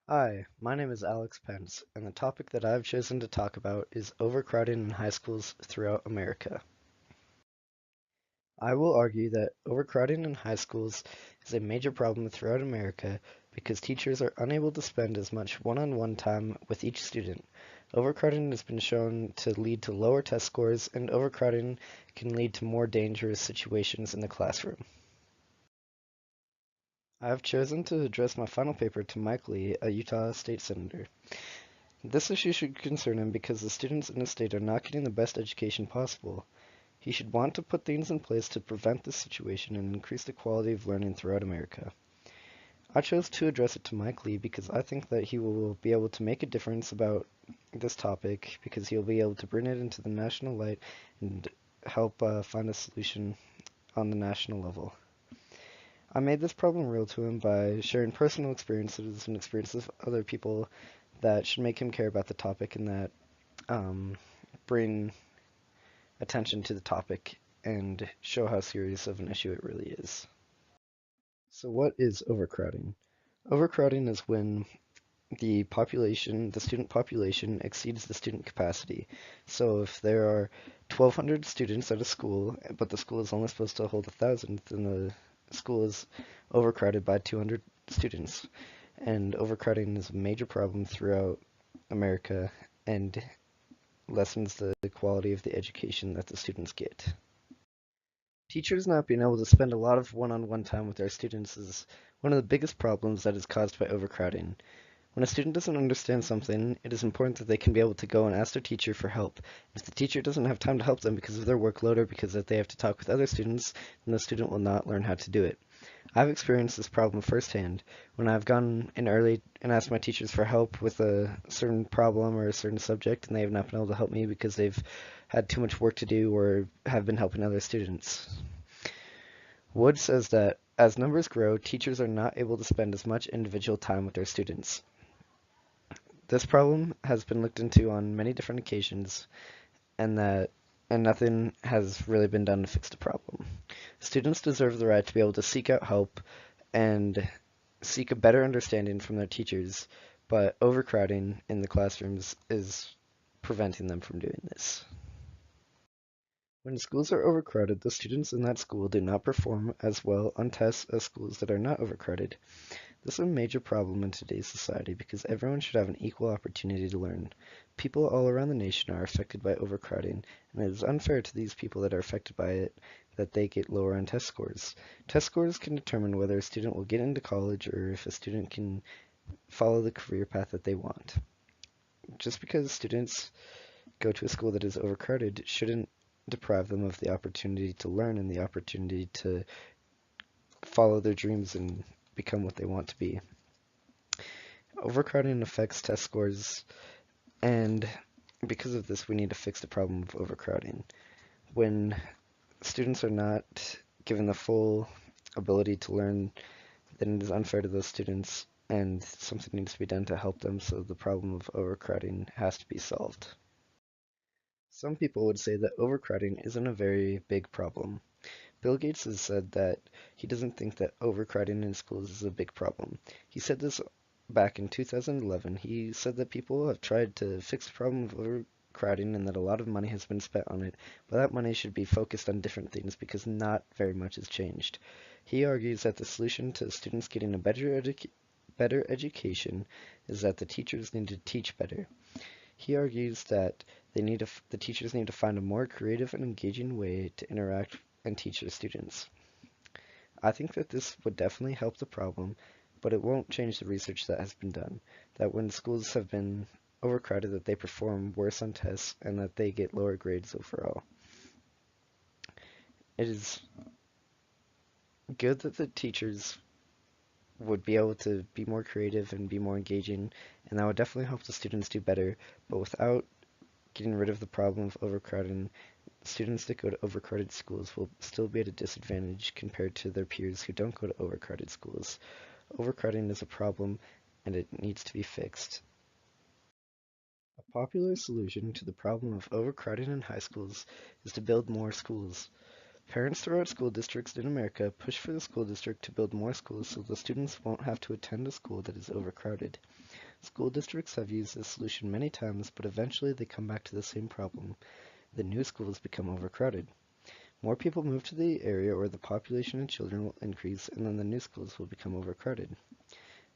Hi, my name is Alex Pence, and the topic that I've chosen to talk about is overcrowding in high schools throughout America. I will argue that overcrowding in high schools is a major problem throughout America because teachers are unable to spend as much one-on-one time with each student. Overcrowding has been shown to lead to lower test scores, and overcrowding can lead to more dangerous situations in the classroom. I have chosen to address my final paper to Mike Lee, a Utah state senator. This issue should concern him because the students in his state are not getting the best education possible. He should want to put things in place to prevent this situation and increase the quality of learning throughout America. I chose to address it to Mike Lee because I think that he will be able to make a difference about this topic because he'll be able to bring it into the national light and help find a solution on the national level. I made this problem real to him by sharing personal experiences and experiences of other people that should make him care about the topic and that um, bring attention to the topic and show how serious of an issue it really is. So, what is overcrowding? Overcrowding is when the student population exceeds the student capacity. So, if there are 1,200 students at a school, but the school is only supposed to hold 1,000, then the school is overcrowded by 200 students. And overcrowding is a major problem throughout America and lessens the quality of the education that the students get. Teachers not being able to spend a lot of one-on-one time with their students is one of the biggest problems that is caused by overcrowding. When a student doesn't understand something, it is important that they can be able to go and ask their teacher for help. If the teacher doesn't have time to help them because of their workload or because that they have to talk with other students, then the student will not learn how to do it. I've experienced this problem firsthand when I've gone in early and asked my teachers for help with a certain problem or a certain subject, and they have not been able to help me because they've had too much work to do or have been helping other students. Wood says that as numbers grow, teachers are not able to spend as much individual time with their students. This problem has been looked into on many different occasions, and that and nothing has really been done to fix the problem. Students deserve the right to be able to seek out help and seek a better understanding from their teachers, but overcrowding in the classrooms is preventing them from doing this. When schools are overcrowded, the students in that school do not perform as well on tests as schools that are not overcrowded. This is a major problem in today's society because everyone should have an equal opportunity to learn. People all around the nation are affected by overcrowding, and it is unfair to these people that are affected by it that they get lower on test scores. Test scores can determine whether a student will get into college or if a student can follow the career path that they want. Just because students go to a school that is overcrowded shouldn't deprive them of the opportunity to learn and the opportunity to follow their dreams and become what they want to be. Overcrowding affects test scores, and because of this, we need to fix the problem of overcrowding. When students are not given the full ability to learn, then it is unfair to those students, and something needs to be done to help them, so the problem of overcrowding has to be solved. Some people would say that overcrowding isn't a very big problem. Bill Gates has said that he doesn't think that overcrowding in schools is a big problem. He said this back in 2011. He said that people have tried to fix the problem of overcrowding and that a lot of money has been spent on it, but that money should be focused on different things because not very much has changed. He argues that the solution to students getting a better education is that the teachers need to teach better. He argues that the teachers need to find a more creative and engaging way to interact and teach their students. I think that this would definitely help the problem, but it won't change the research that has been done, that when schools have been overcrowded, that they perform worse on tests and that they get lower grades overall. It is good that the teachers would be able to be more creative and be more engaging, and that would definitely help the students do better, but without getting rid of the problem of overcrowding, students that go to overcrowded schools will still be at a disadvantage compared to their peers who don't go to overcrowded schools. Overcrowding is a problem and it needs to be fixed. A popular solution to the problem of overcrowding in high schools is to build more schools. Parents throughout school districts in America push for the school district to build more schools so the students won't have to attend a school that is overcrowded. School districts have used this solution many times, but eventually they come back to the same problem. The new schools become overcrowded. More people move to the area or the population of children will increase and then the new schools will become overcrowded.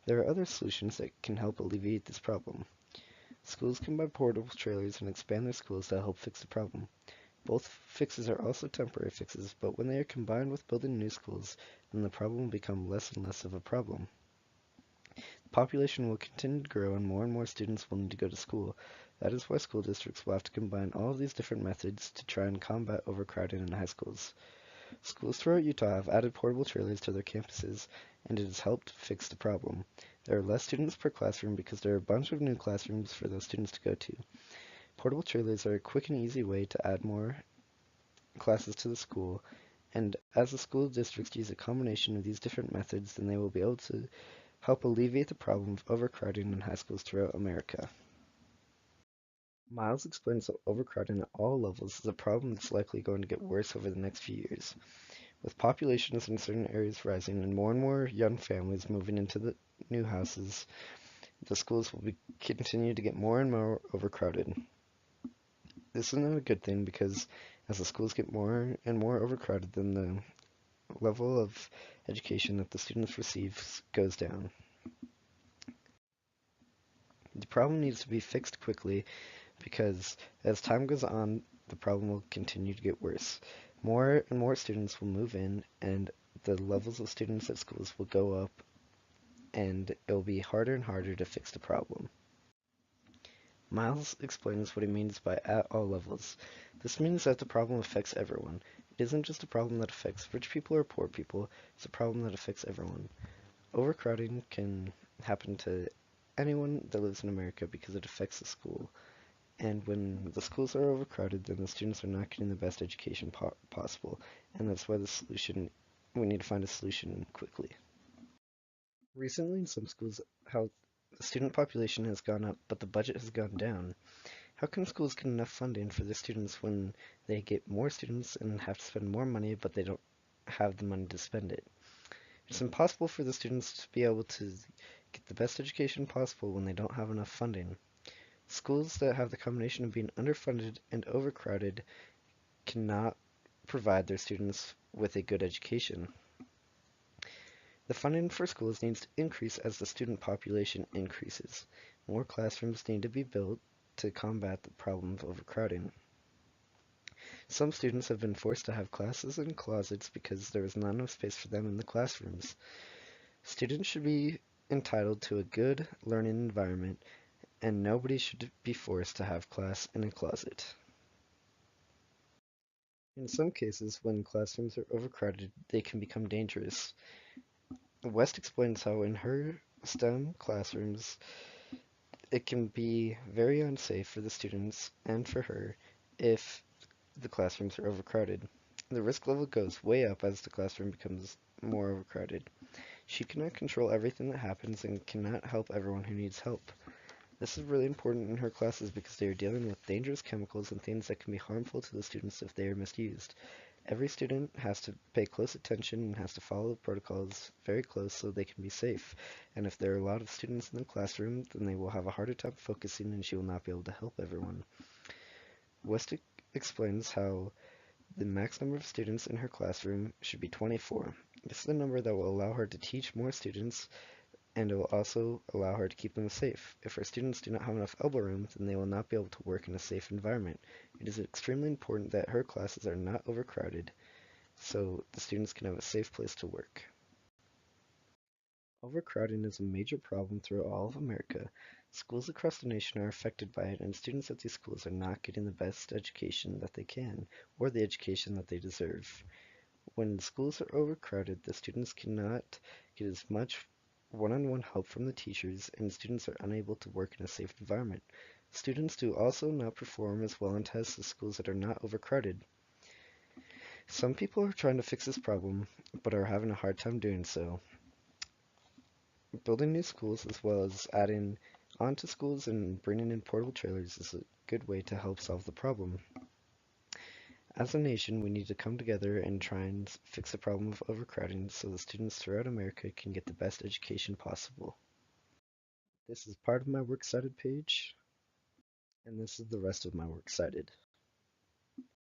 There are other solutions that can help alleviate this problem. Schools can buy portable trailers and expand their schools to help fix the problem. Both fixes are also temporary fixes, but when they are combined with building new schools, then the problem will become less and less of a problem. The population will continue to grow and more students will need to go to school. That is why school districts will have to combine all of these different methods to try and combat overcrowding in high schools. Schools throughout Utah have added portable trailers to their campuses, and it has helped fix the problem. There are less students per classroom because there are a bunch of new classrooms for those students to go to. Portable trailers are a quick and easy way to add more classes to the school, and as the school districts use a combination of these different methods, then they will be able to help alleviate the problem of overcrowding in high schools throughout America. Miles explains that overcrowding at all levels is a problem that's likely going to get worse over the next few years. With populations in certain areas rising and more young families moving into the new houses, the schools will continue to get more and more overcrowded. This is not a good thing because as the schools get more and more overcrowded, then the level of education that the students receive goes down. The problem needs to be fixed quickly because as time goes on, the problem will continue to get worse. More and more students will move in, and the levels of students at schools will go up, and it will be harder and harder to fix the problem. Miles explains what he means by at all levels. This means that the problem affects everyone. It isn't just a problem that affects rich people or poor people, it's a problem that affects everyone. Overcrowding can happen to anyone that lives in America because it affects the school. And when the schools are overcrowded, then the students are not getting the best education possible. And that's why we need to find a solution quickly. Recently, in some schools, how the student population has gone up, but the budget has gone down. How can schools get enough funding for their students when they get more students and have to spend more money, but they don't have the money to spend it? It's impossible for the students to be able to get the best education possible when they don't have enough funding. Schools that have the combination of being underfunded and overcrowded cannot provide their students with a good education. The funding for schools needs to increase as the student population increases. More classrooms need to be built to combat the problem of overcrowding. Some students have been forced to have classes in closets because there was not enough space for them in the classrooms. Students should be entitled to a good learning environment, and nobody should be forced to have class in a closet. In some cases, when classrooms are overcrowded, they can become dangerous. West explains how in her STEM classrooms, it can be very unsafe for the students and for her if the classrooms are overcrowded. The risk level goes way up as the classroom becomes more overcrowded. She cannot control everything that happens and cannot help everyone who needs help. This is really important in her classes because they are dealing with dangerous chemicals and things that can be harmful to the students if they are misused. Every student has to pay close attention and has to follow the protocols very close so they can be safe. And if there are a lot of students in the classroom, then they will have a harder time focusing and she will not be able to help everyone. West explains how the max number of students in her classroom should be 24. This is the number that will allow her to teach more students and it will also allow her to keep them safe. If her students do not have enough elbow room, then they will not be able to work in a safe environment. It is extremely important that her classes are not overcrowded so the students can have a safe place to work. Overcrowding is a major problem throughout all of America. Schools across the nation are affected by it, and students at these schools are not getting the best education that they can, or the education that they deserve. When schools are overcrowded, the students cannot get as much one-on-one help from the teachers, and students are unable to work in a safe environment. Students do also not perform as well in tests as schools that are not overcrowded. Some people are trying to fix this problem, but are having a hard time doing so. Building new schools as well as adding onto schools and bringing in portable trailers is a good way to help solve the problem. As a nation, we need to come together and try and fix the problem of overcrowding so the students throughout America can get the best education possible. This is part of my works cited page, and this is the rest of my works cited.